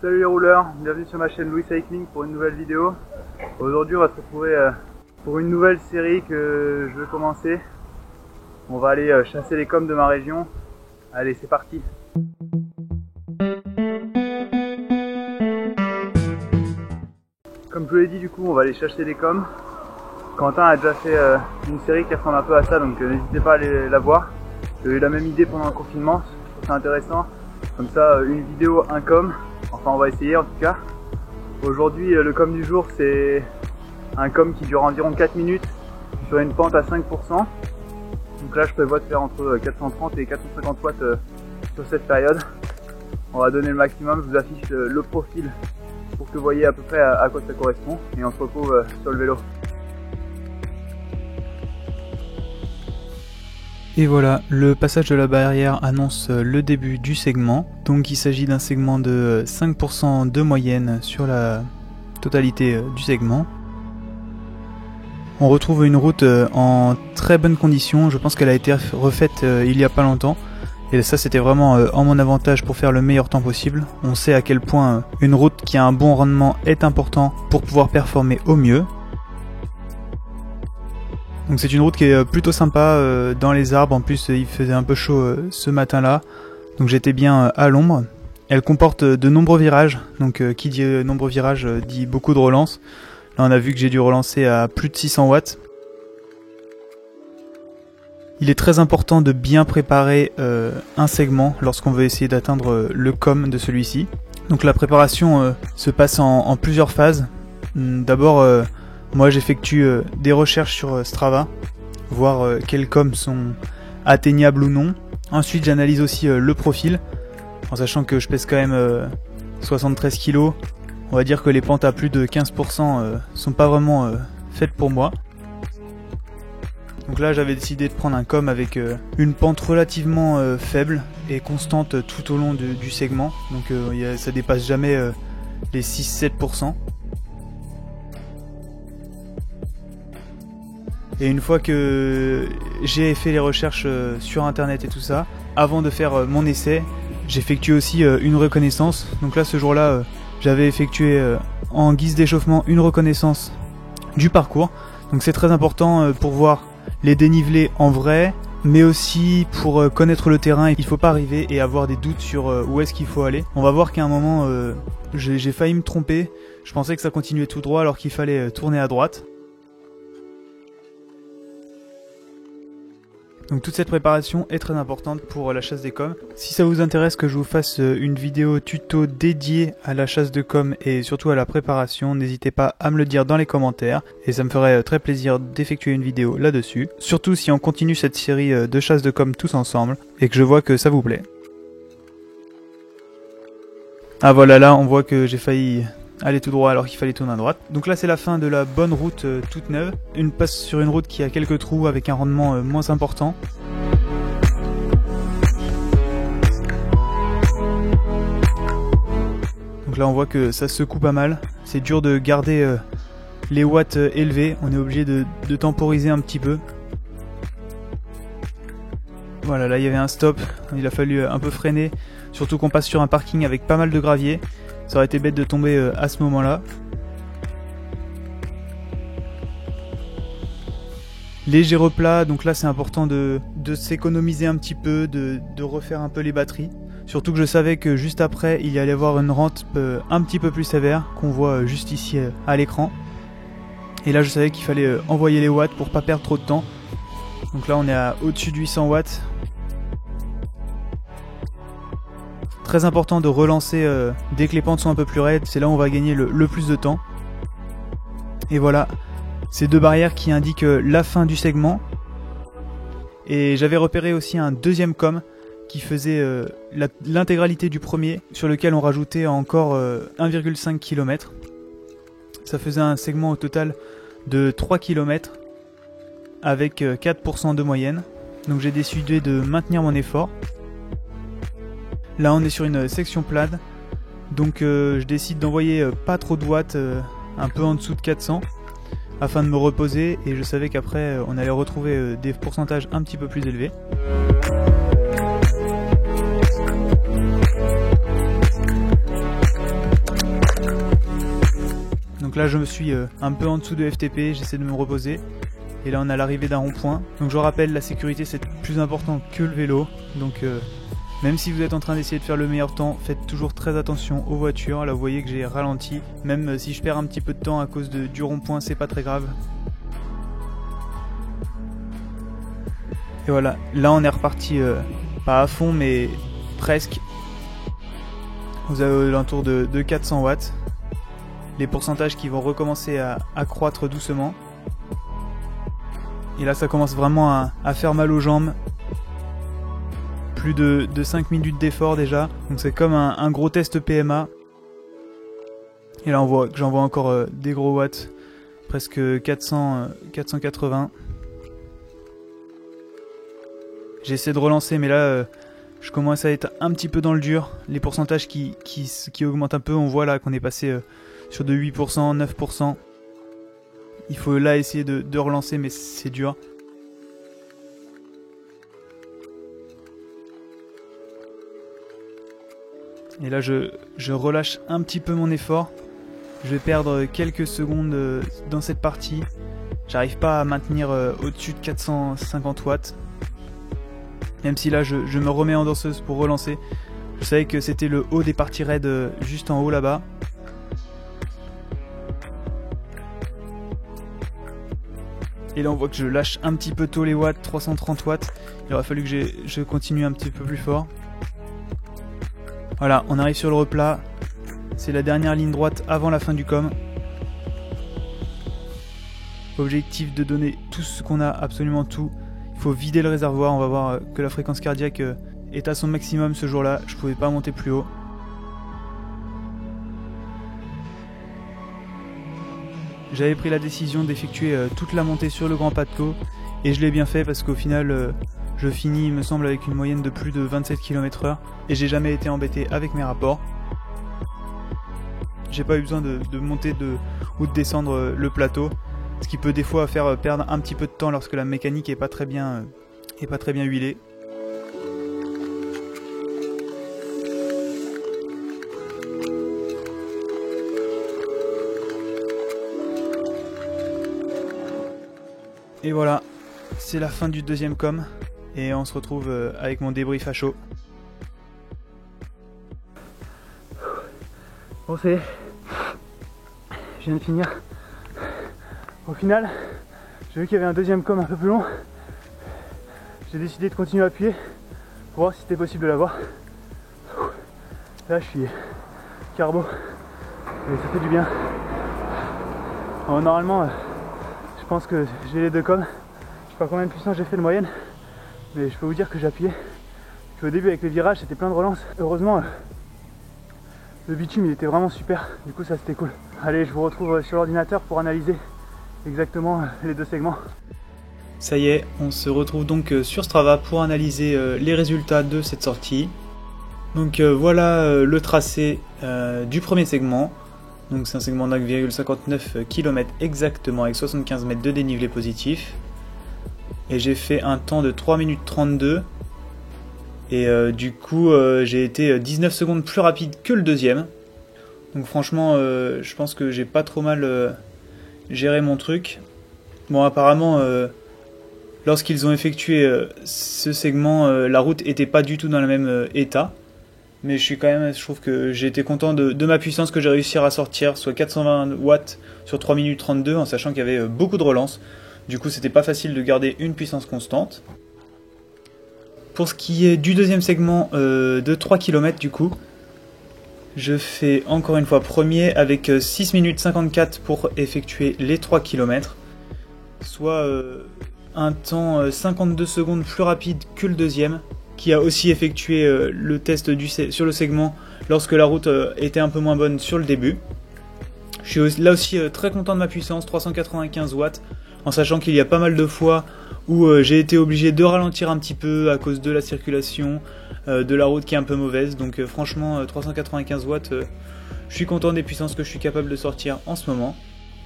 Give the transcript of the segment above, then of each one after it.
Salut les rouleurs, bienvenue sur ma chaîne Louis Cycling pour une nouvelle vidéo. Aujourd'hui on va se retrouver pour une nouvelle série que je veux commencer. On va aller chasser les coms de ma région. Allez, c'est parti. Comme je vous l'ai dit, du coup on va aller chasser les coms. Quentin a déjà fait une série qui ressemble un peu à ça, donc n'hésitez pas à aller la voir. J'ai eu la même idée pendant le confinement, je trouve ça intéressant. Comme ça, une vidéo, un com. Enfin, on va essayer en tout cas. Aujourd'hui, le com du jour, c'est un com qui dure environ 4 minutes sur une pente à 5%. Donc là, je prévois de faire entre 430 et 450 watts sur cette période. On va donner le maximum. Je vous affiche le profil pour que vous voyez à peu près à quoi ça correspond. Et on se retrouve sur le vélo. Et voilà, le passage de la barrière annonce le début du segment. Donc il s'agit d'un segment de 5% de moyenne sur la totalité du segment. On retrouve une route en très bonne condition, je pense qu'elle a été refaite il y a pas longtemps. Et ça c'était vraiment en mon avantage pour faire le meilleur temps possible. On sait à quel point une route qui a un bon rendement est important pour pouvoir performer au mieux. Donc c'est une route qui est plutôt sympa dans les arbres, en plus il faisait un peu chaud ce matin-là, donc j'étais bien à l'ombre. Elle comporte de nombreux virages, donc qui dit nombreux virages dit beaucoup de relance. Là on a vu que j'ai dû relancer à plus de 600 watts. Il est très important de bien préparer un segment lorsqu'on veut essayer d'atteindre le com de celui-ci. Donc la préparation se passe en plusieurs phases. D'abord, moi j'effectue des recherches sur Strava, voir quels coms sont atteignables ou non. Ensuite j'analyse aussi le profil, en sachant que je pèse quand même 73 kg. On va dire que les pentes à plus de 15% sont pas vraiment faites pour moi. Donc là j'avais décidé de prendre un com avec une pente relativement faible et constante tout au long du segment. Donc ça dépasse jamais les 6-7%. Et une fois que j'ai fait les recherches sur internet et tout ça, avant de faire mon essai, j'effectue aussi une reconnaissance. Donc là ce jour-là, j'avais effectué en guise d'échauffement une reconnaissance du parcours. Donc c'est très important pour voir les dénivelés en vrai, mais aussi pour connaître le terrain. Il ne faut pas arriver et avoir des doutes sur où est-ce qu'il faut aller. On va voir qu'à un moment, j'ai failli me tromper. Je pensais que ça continuait tout droit alors qu'il fallait tourner à droite. Donc toute cette préparation est très importante pour la chasse des coms. Si ça vous intéresse que je vous fasse une vidéo tuto dédiée à la chasse de coms et surtout à la préparation, n'hésitez pas à me le dire dans les commentaires et ça me ferait très plaisir d'effectuer une vidéo là-dessus. Surtout si on continue cette série de chasse de coms tous ensemble et que je vois que ça vous plaît. Ah voilà, là on voit que j'ai failli aller tout droit alors qu'il fallait tourner à droite. Donc là c'est la fin de la bonne route toute neuve. Une passe sur une route qui a quelques trous avec un rendement moins important. Donc là on voit que ça secoue pas mal. C'est dur de garder les watts élevés. On est obligé de temporiser un petit peu. Voilà, là il y avait un stop. Il a fallu un peu freiner. Surtout qu'on passe sur un parking avec pas mal de gravier. Ça aurait été bête de tomber à ce moment-là. Léger replat, donc là c'est important de s'économiser un petit peu, de refaire un peu les batteries. Surtout que je savais que juste après il y allait avoir une rampe un petit peu plus sévère qu'on voit juste ici à l'écran. Et là je savais qu'il fallait envoyer les watts pour pas perdre trop de temps. Donc là on est à au-dessus de 800 watts. Très important de relancer dès que les pentes sont un peu plus raides, c'est là où on va gagner le plus de temps. Et voilà, ces deux barrières qui indiquent la fin du segment. Et j'avais repéré aussi un deuxième com qui faisait l'intégralité du premier, sur lequel on rajoutait encore 1,5 km. Ça faisait un segment au total de 3 km avec 4% de moyenne. Donc j'ai décidé de maintenir mon effort. Là on est sur une section plane, donc je décide d'envoyer pas trop de watts, un peu en dessous de 400, afin de me reposer, et je savais qu'après on allait retrouver des pourcentages un petit peu plus élevés. là je me suis un peu en dessous de FTP, j'essaie de me reposer. Et là on a l'arrivée d'un rond-point. Donc je rappelle, la sécurité c'est plus important que le vélo. Donc même si vous êtes en train d'essayer de faire le meilleur temps, faites toujours très attention aux voitures. Là vous voyez que j'ai ralenti. Même si je perds un petit peu de temps à cause du rond-point, c'est pas très grave. Et voilà, là on est reparti, pas à fond mais presque. Vous avez l'entour de 400 watts. Les pourcentages qui vont recommencer à croître doucement. Et là ça commence vraiment à faire mal aux jambes. Plus de 5 minutes d'effort déjà. Donc c'est comme un gros test PMA. Et là on voit que j'envoie encore des gros watts. Presque 480. J'essaie de relancer mais là je commence à être un petit peu dans le dur. Les pourcentages qui augmentent un peu. On voit là qu'on est passé sur de 8%, 9%. Il faut là essayer de relancer mais c'est dur. Et là je relâche un petit peu mon effort. Je vais perdre quelques secondes dans cette partie. J'arrive pas à maintenir au-dessus de 450 watts. Même si là je me remets en danseuse pour relancer. Je savais que c'était le haut des parties raides juste en haut là-bas. Et là on voit que je lâche un petit peu tôt les watts, 330 watts. Il aurait fallu que je continue un petit peu plus fort. Voilà, on arrive sur le replat. C'est la dernière ligne droite avant la fin du com. Objectif de donner tout ce qu'on a, absolument tout. Il faut vider le réservoir. On va voir que la fréquence cardiaque est à son maximum ce jour-là. Je pouvais pas monter plus haut. J'avais pris la décision d'effectuer toute la montée sur le Grand Patco. Et je l'ai bien fait parce qu'au final... je finis, il me semble, avec une moyenne de plus de 27 km/h et j'ai jamais été embêté avec mes rapports. J'ai pas eu besoin de monter ou de descendre le plateau, ce qui peut des fois faire perdre un petit peu de temps lorsque la mécanique est pas très bien huilée. Et voilà, c'est la fin du deuxième com. Et on se retrouve avec mon débrief à chaud. Bon je viens de finir. Au final, j'ai vu qu'il y avait un deuxième com un peu plus long. J'ai décidé de continuer à appuyer pour voir si c'était possible de l'avoir. Là je suis carbo et ça fait du bien. Alors, normalement, je pense que j'ai les deux coms. Je sais pas combien de puissance j'ai fait de moyenne. Mais je peux vous dire que j'ai appuyé. Au début avec les virages c'était plein de relances. Heureusement le bitume il était vraiment super. Du coup ça c'était cool. Allez, je vous retrouve sur l'ordinateur pour analyser exactement les deux segments. Ça y est, on se retrouve donc sur Strava pour analyser les résultats de cette sortie. Donc voilà le tracé du premier segment. Donc c'est un segment de 9,59 km exactement avec 75 mètres de dénivelé positif. Et j'ai fait un temps de 3 minutes 32. Et du coup, j'ai été 19 secondes plus rapide que le deuxième. Donc franchement, je pense que j'ai pas trop mal géré mon truc. Bon, apparemment, lorsqu'ils ont effectué ce segment, la route était pas du tout dans le même état. Mais je trouve que j'ai été content de ma puissance que j'ai réussi à sortir, soit 420 watts sur 3 minutes 32, en sachant qu'il y avait beaucoup de relances. Du coup, c'était pas facile de garder une puissance constante. Pour ce qui est du deuxième segment de 3 km, du coup, je fais encore une fois premier avec 6 minutes 54 pour effectuer les 3 km. Soit un temps 52 secondes plus rapide que le deuxième, qui a aussi effectué le test sur le segment lorsque la route était un peu moins bonne sur le début. Je suis là aussi très content de ma puissance, 395 watts, en sachant qu'il y a pas mal de fois où j'ai été obligé de ralentir un petit peu à cause de la circulation, de la route qui est un peu mauvaise. Donc franchement 395 watts, je suis content des puissances que je suis capable de sortir en ce moment.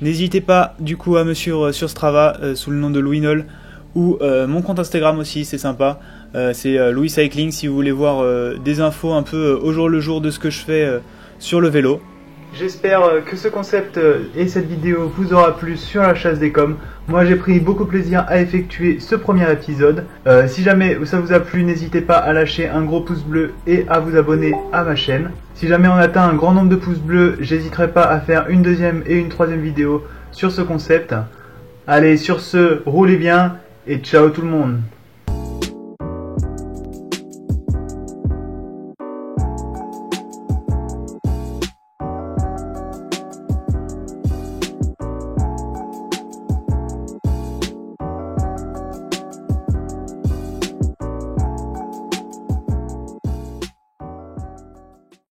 N'hésitez pas du coup à me suivre sur Strava sous le nom de Louis Noll, ou mon compte Instagram aussi, c'est sympa, c'est Louis Cycling si vous voulez voir des infos un peu au jour le jour de ce que je fais sur le vélo. J'espère que ce concept et cette vidéo vous aura plu sur la chasse des coms. Moi j'ai pris beaucoup de plaisir à effectuer ce premier épisode. Si jamais ça vous a plu, n'hésitez pas à lâcher un gros pouce bleu et à vous abonner à ma chaîne. Si jamais on atteint un grand nombre de pouces bleus, j'hésiterai pas à faire une deuxième et une troisième vidéo sur ce concept. Allez, sur ce, roulez bien et ciao tout le monde.